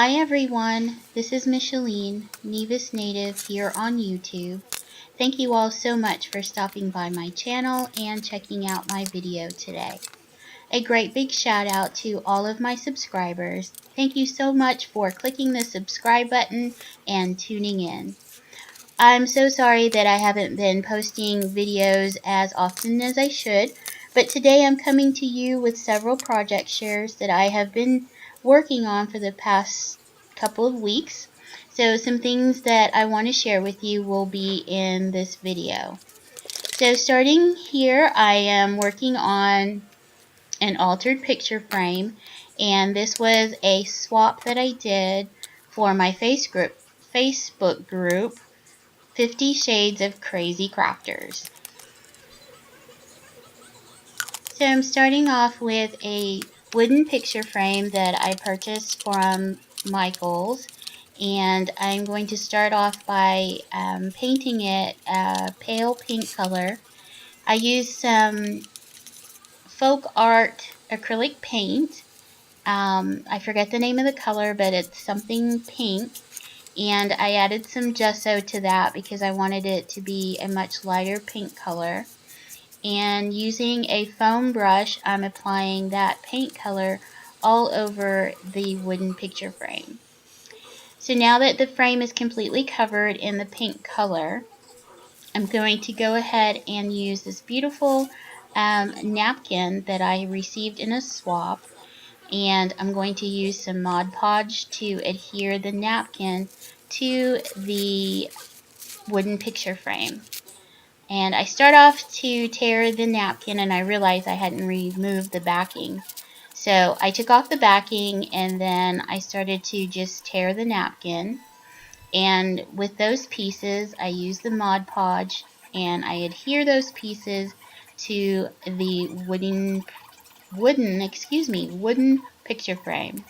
Hi everyone, this is Micheline, Nevis Native here on YouTube. Thank you all so much for stopping by my channel and checking out my video today. A great big shout out to all of my subscribers. Thank you so much for clicking the subscribe button and tuning in. I'm so sorry that I haven't been posting videos as often as I should, but today I'm coming to you with several project shares that I have been working on for the past couple of weeks. So some things that I want to share with you will be in this video. So starting here, I am working on an altered picture frame, and this was a swap that I did for my Facebook group 50 Shades of Crazy Crafters. So I'm starting off with a wooden picture frame that I purchased from Michaels, and I'm going to start off by painting it a pale pink color. I used some folk art acrylic paint. I forget the name of the color, but it's something pink. And I added some gesso to that because I wanted it to be a much lighter pink color. And using a foam brush, I'm applying that paint color all over the wooden picture frame. So now that the frame is completely covered in the pink color, I'm going to go ahead and use this beautiful napkin that I received in a swap, and I'm going to use some Mod Podge to adhere the napkin to the wooden picture frame. And I start off to tear the napkin, and I realized I hadn't removed the backing. So I took off the backing, and then I started to just tear the napkin. And with those pieces, I use the Mod Podge, and I adhere those pieces to the wooden picture frame.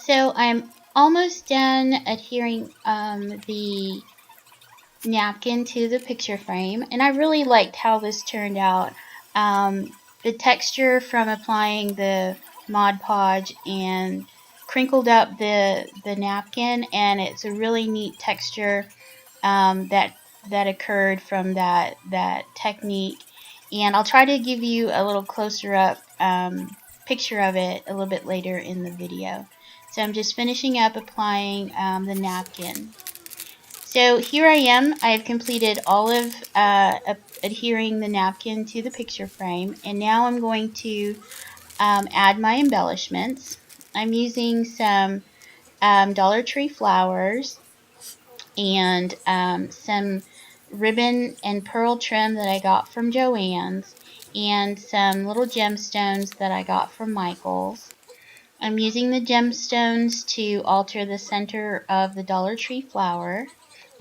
So I'm almost done adhering the napkin to the picture frame, and I really liked how this turned out. The texture from applying the Mod Podge and crinkled up the napkin, and it's a really neat texture that occurred from that technique. And I'll try to give you a little closer up picture of it a little bit later in the video. So I'm just finishing up applying the napkin. So here I am. I have completed all of adhering the napkin to the picture frame, and now I'm going to add my embellishments. I'm using some Dollar Tree flowers and some ribbon and pearl trim that I got from Joann's, and some little gemstones that I got from Michaels. I'm using the gemstones to alter the center of the Dollar Tree flower.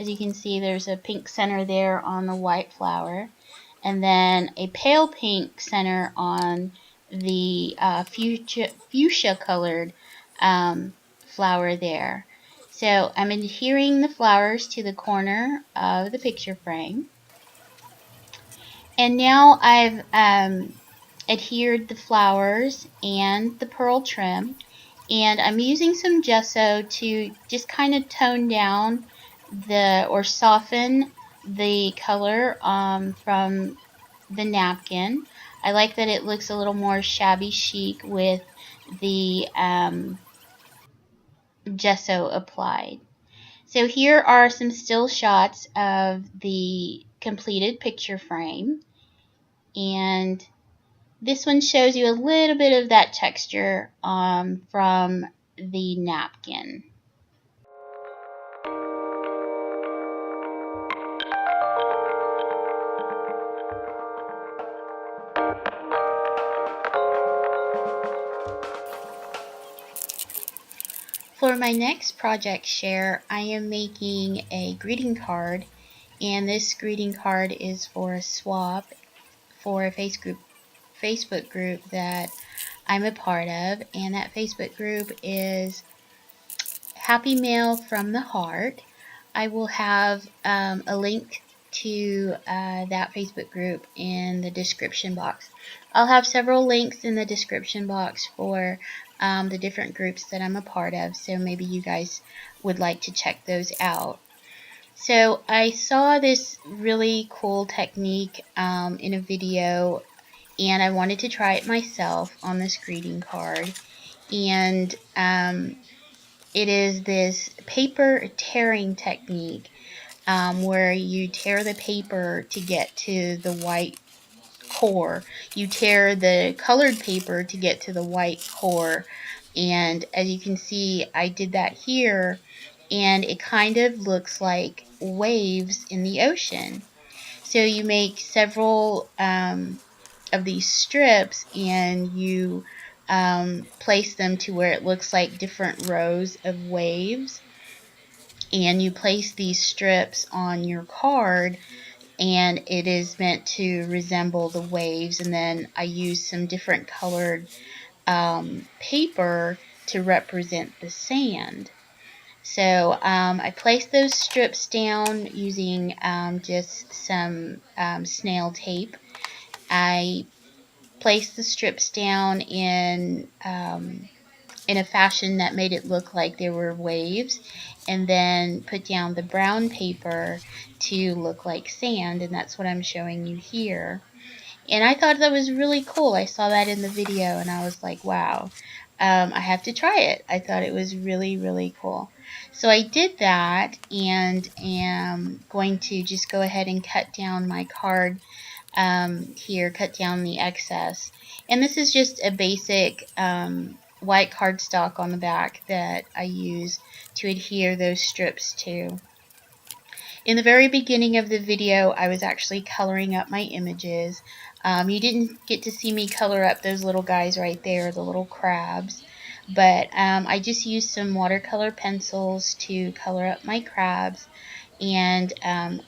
As you can see, there's a pink center there on the white flower, and then a pale pink center on the fuchsia colored flower there. So I'm adhering the flowers to the corner of the picture frame. And now I've adhered the flowers and the pearl trim, and I'm using some gesso to just kind of tone down or soften the color from the napkin. I like that it looks a little more shabby chic with the gesso applied. So here are some still shots of the completed picture frame, and this one shows you a little bit of that texture from the napkin. For my next project share, I am making a greeting card, and this greeting card is for a swap for a Facebook group that I'm a part of, and that Facebook group is Happy Mail from the Heart. I will have a link to that Facebook group in the description box. I'll have several links in the description box for the different groups that I'm a part of, so maybe you guys would like to check those out. So I saw this really cool technique in a video, and I wanted to try it myself on this greeting card. And it is this paper tearing technique where you tear the paper to get to the white core. You tear the colored paper to get to the white core. And as you can see, I did that here, and it kind of looks like waves in the ocean. So you make several of these strips, and you place them to where it looks like different rows of waves, and you place these strips on your card, and it is meant to resemble the waves. And then I use some different colored paper to represent the sand. So I placed those strips down using just some snail tape. I placed the strips down in a fashion that made it look like there were waves, and then put down the brown paper to look like sand, and that's what I'm showing you here. And I thought that was really cool. I saw that in the video, and I was like, wow, I have to try it. I thought it was really, really cool. So I did that, and am going to just go ahead and cut down my card here, cut down the excess. And this is just a basic white cardstock on the back that I use to adhere those strips to. In the very beginning of the video, I was actually coloring up my images. You didn't get to see me color up those little guys right there, the little crabs, but I just used some watercolor pencils to color up my crabs and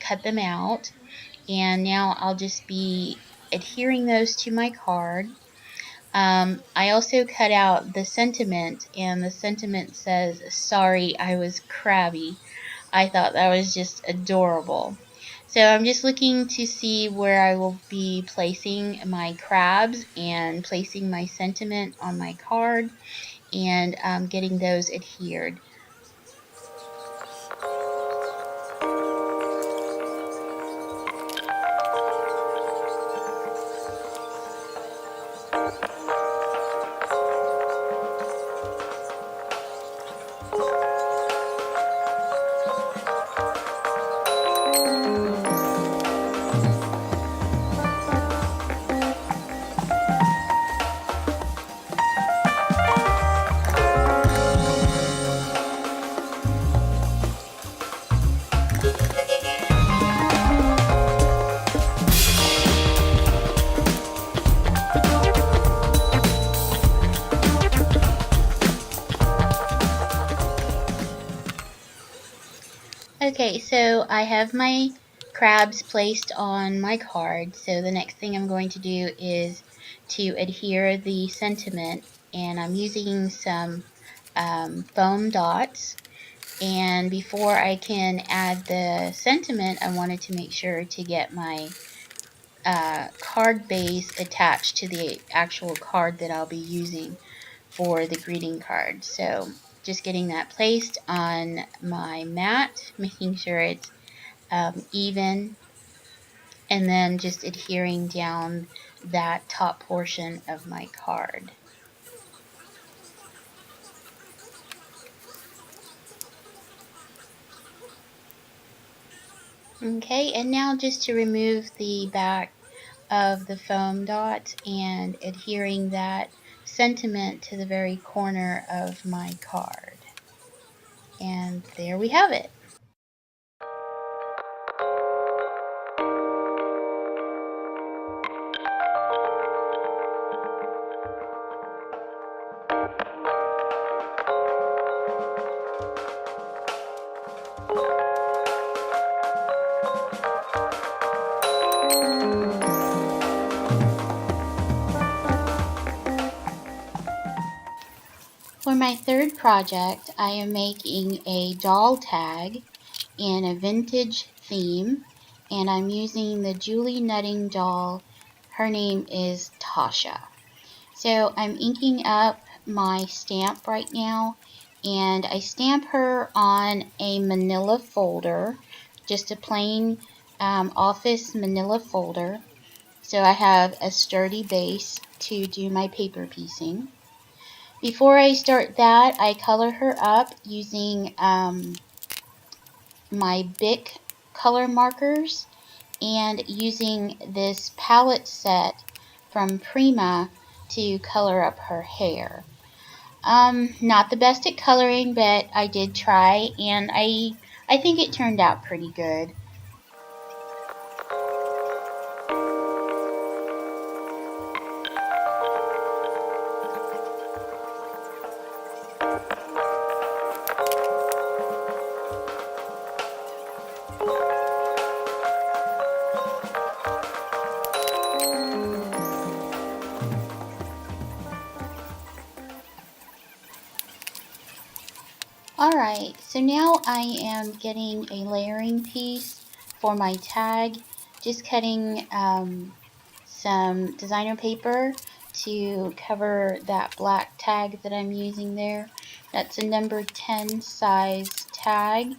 cut them out. And now I'll just be adhering those to my card. I also cut out the sentiment, and the sentiment says, "Sorry, I was crabby." I thought that was just adorable. So I'm just looking to see where I will be placing my crabs and placing my sentiment on my card, and getting those adhered. Okay, so I have my crabs placed on my card. So the next thing I'm going to do is to adhere the sentiment, and I'm using some foam dots. And before I can add the sentiment, I wanted to make sure to get my card base attached to the actual card that I'll be using for the greeting card. So just getting that placed on my mat, making sure it's even, and then just adhering down that top portion of my card. Okay, and now just to remove the back of the foam dot and adhering that sentiment to the very corner of my card. And there we have it. For my third project, I am making a doll tag in a vintage theme, and I'm using the Julie Nutting doll. Her name is Tasha. So I'm inking up my stamp right now, and I stamp her on a manila folder, just a plain office manila folder, so I have a sturdy base to do my paper piecing. Before I start that, I color her up using my Bic color markers and using this palette set from Prima to color up her hair. Not the best at coloring, but I did try, and I think it turned out pretty good. Alright, so now I am getting a layering piece for my tag, just cutting some designer paper to cover that black tag that I'm using there. That's a number 10 size tag,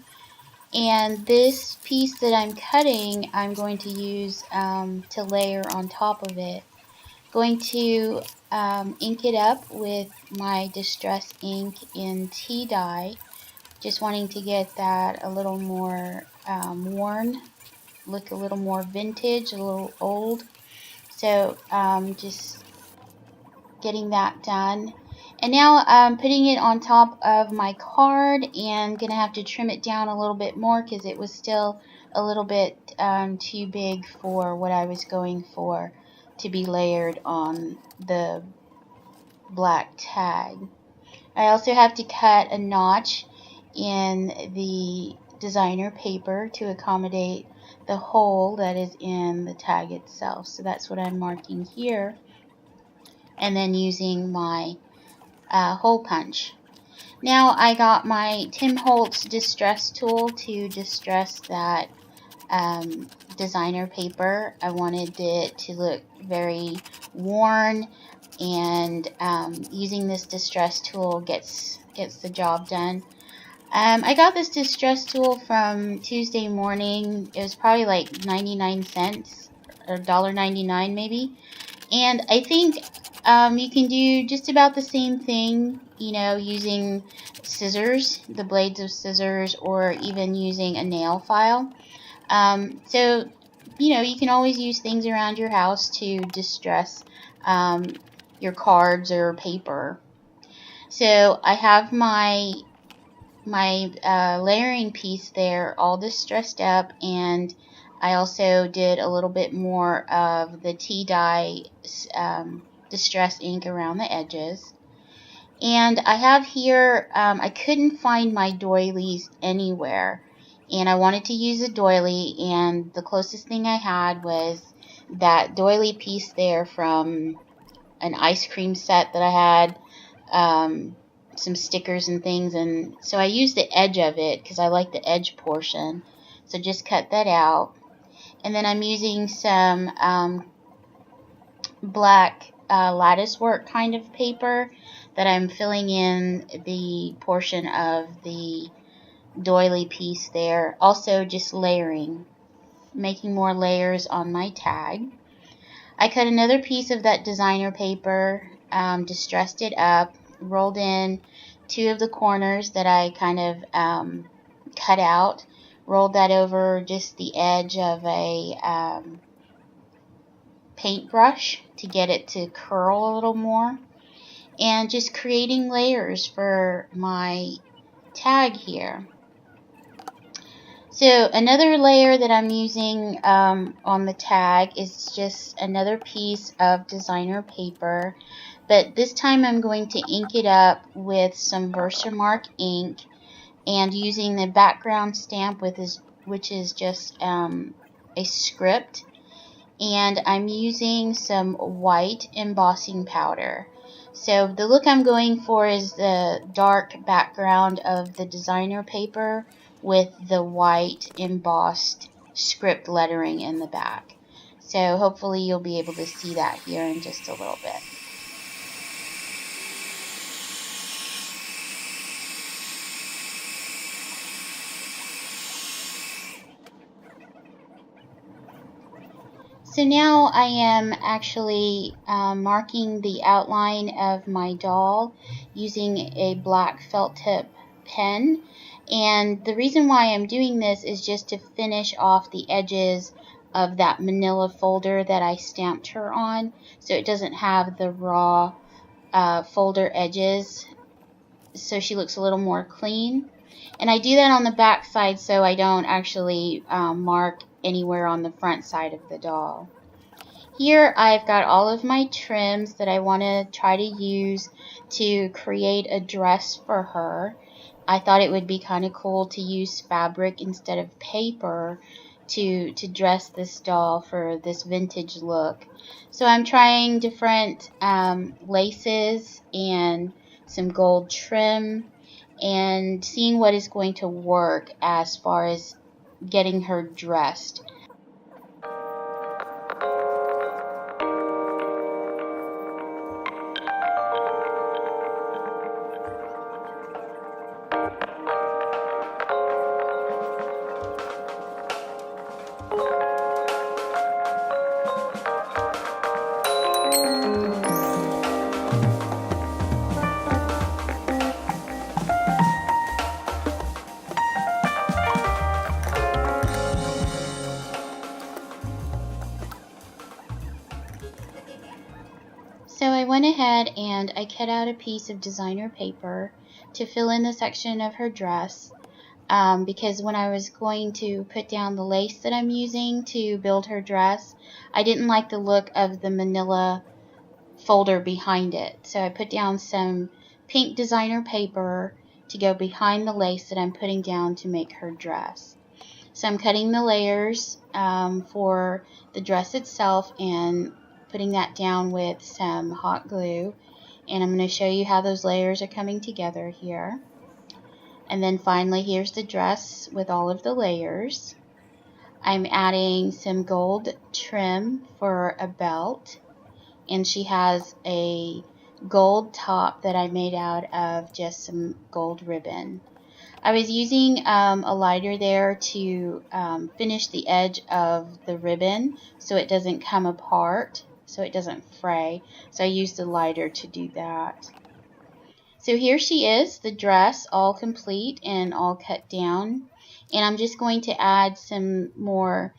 and this piece that I'm cutting I'm going to use to layer on top of it. Going to ink it up with my Distress ink in tea dye, just wanting to get that a little more worn, look a little more vintage, a little old. So just getting that done. And now I'm putting it on top of my card, and gonna have to trim it down a little bit more because it was still a little bit too big for what I was going for to be layered on the black tag. I also have to cut a notch in the designer paper to accommodate the hole that is in the tag itself. So that's what I'm marking here, and then using my hole punch. Now I got my Tim Holtz distress tool to distress that designer paper. I wanted it to look very worn, and using this distress tool gets the job done. I got this distress tool from Tuesday Morning. It was probably like 99 cents or $1.99 maybe. And I think you can do just about the same thing, you know, using scissors, the blades of scissors, or even using a nail file. So, you know, you can always use things around your house to distress your cards or paper. So I have my layering piece there all distressed up, and I also did a little bit more of the tea dye distress ink around the edges. And I have here, I couldn't find my doilies anywhere, and I wanted to use a doily, and the closest thing I had was that doily piece there from an ice cream set that I had, some stickers and things, and so I used the edge of it because I like the edge portion, so just cut that out. And then I'm using some black lattice work kind of paper that I'm filling in the portion of the doily piece there, also just layering, making more layers on my tag. I cut another piece of that designer paper, distressed it up, rolled in two of the corners that I kind of cut out, rolled that over just the edge of a paintbrush to get it to curl a little more, and just creating layers for my tag here. So another layer that I'm using on the tag is just another piece of designer paper, but this time I'm going to ink it up with some Versamark ink and using the background stamp which is just a script, and I'm using some white embossing powder. So the look I'm going for is the dark background of the designer paper with the white embossed script lettering in the back. So hopefully you'll be able to see that here in just a little bit. So now I am actually marking the outline of my doll using a black felt tip pen, and the reason why I'm doing this is just to finish off the edges of that manila folder that I stamped her on, so it doesn't have the raw folder edges, so she looks a little more clean. And I do that on the back side so I don't actually mark anywhere on the front side of the doll. Here I've got all of my trims that I want to try to use to create a dress for her. I thought it would be kind of cool to use fabric instead of paper to dress this doll for this vintage look. So I'm trying different laces and some gold trim and seeing what is going to work as far as getting her dressed. So I went ahead and I cut out a piece of designer paper to fill in the section of her dress because when I was going to put down the lace that I'm using to build her dress, I didn't like the look of the manila folder behind it. So I put down some pink designer paper to go behind the lace that I'm putting down to make her dress. So I'm cutting the layers for the dress itself and putting that down with some hot glue, and I'm going to show you how those layers are coming together here. And then finally, here's the dress with all of the layers. I'm adding some gold trim for a belt, and she has a gold top that I made out of just some gold ribbon. I was using a lighter there to finish the edge of the ribbon so it doesn't come apart, so it doesn't fray. So I used the lighter to do that. So here she is, the dress all complete and all cut down. And I'm just going to add some more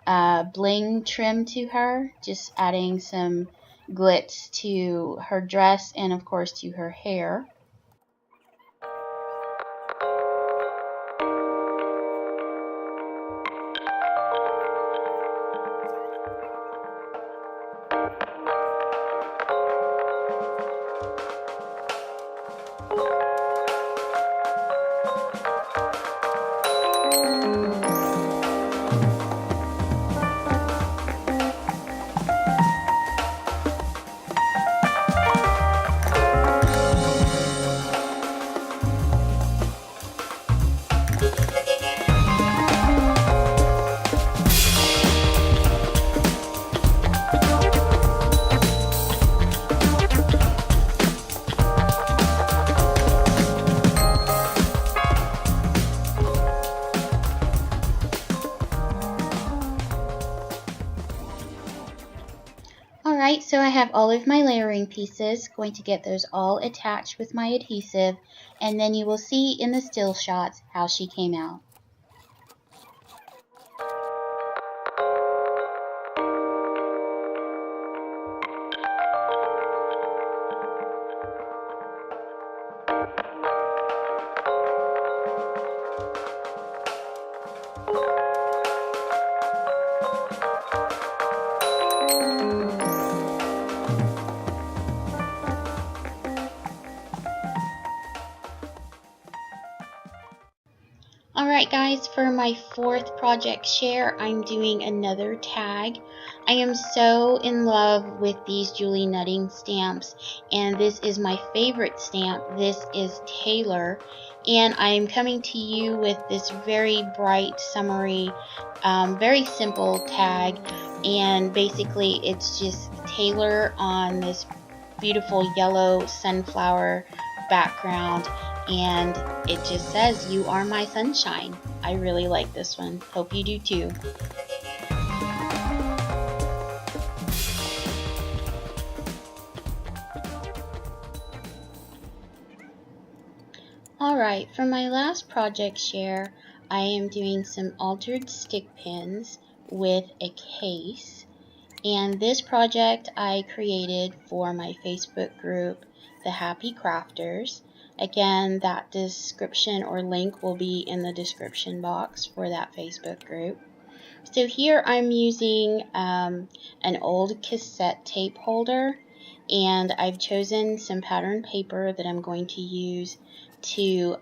bling trim to her, just adding some glitz to her dress and of course to her hair. Alright, so I have all of my layering pieces, going to get those all attached with my adhesive, and then you will see in the still shots how she came out. Alright guys, for my fourth project share, I'm doing another tag. I am so in love with these Julie Nutting stamps, and this is my favorite stamp. This is Taylor, and I am coming to you with this very bright, summery, very simple tag, and basically it's just Taylor on this beautiful yellow sunflower background, and it just says, "You are my sunshine." I really like this one. Hope you do too. Alright, for my last project share, I am doing some altered stick pins with a case. And this project I created for my Facebook group, The Happy Crafters. Again, that description or link will be in the description box for that Facebook group. So here I'm using an old cassette tape holder, and I've chosen some pattern paper that I'm going to use to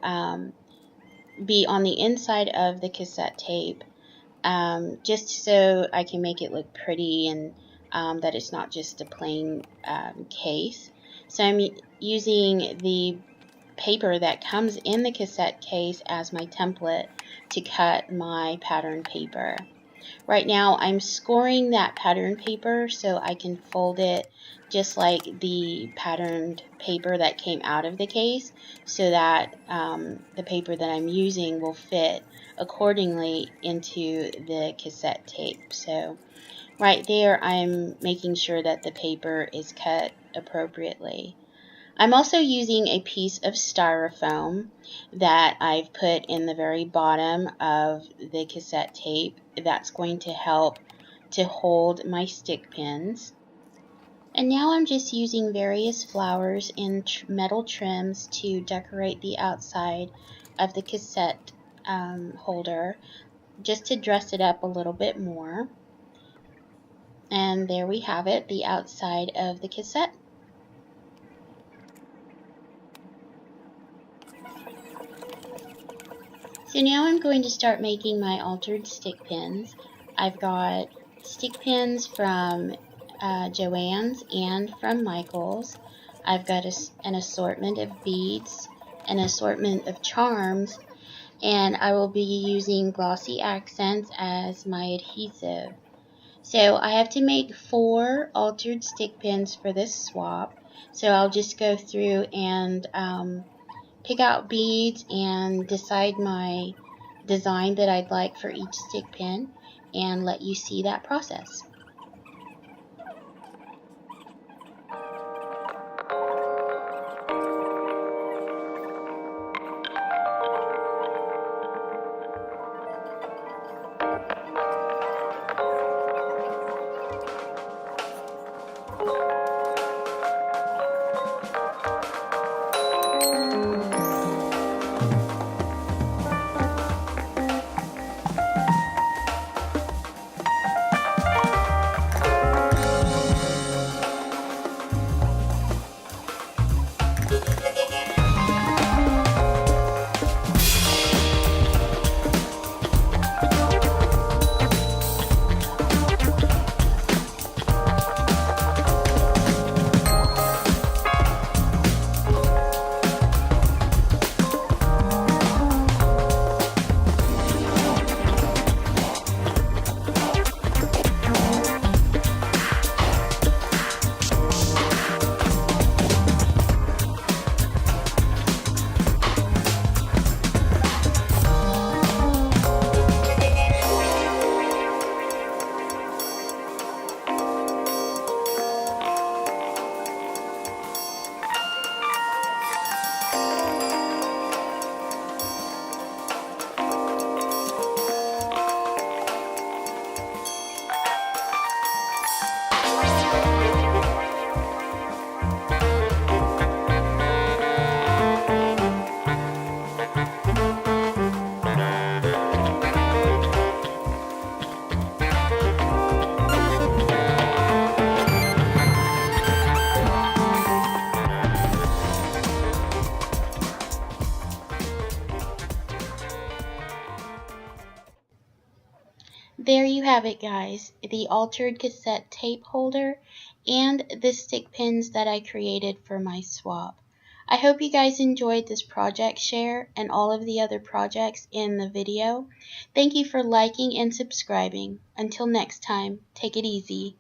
be on the inside of the cassette tape, just so I can make it look pretty and that it's not just a plain case. So I'm using the paper that comes in the cassette case as my template to cut my pattern paper. Right now I'm scoring that pattern paper so I can fold it just like the patterned paper that came out of the case, so that the paper that I'm using will fit accordingly into the cassette tape. So right there I'm making sure that the paper is cut appropriately. I'm also using a piece of styrofoam that I've put in the very bottom of the cassette tape. That's going to help to hold my stick pins. And now I'm just using various flowers and metal trims to decorate the outside of the cassette holder, just to dress it up a little bit more. And there we have it, the outside of the cassette. So now I'm going to start making my altered stick pins. I've got stick pins from Joann's and from Michael's. I've got an assortment of beads, an assortment of charms, and I will be using glossy accents as my adhesive. So I have to make 4 altered stick pins for this swap. So I'll just go through and pick out beads and decide my design that I'd like for each stick pin and let you see that process. there you have it, guys, the altered cassette tape holder and the stick pins that I created for my swap. I hope you guys enjoyed this project share and all of the other projects in the video. Thank you for liking and subscribing. Until next time, take it easy.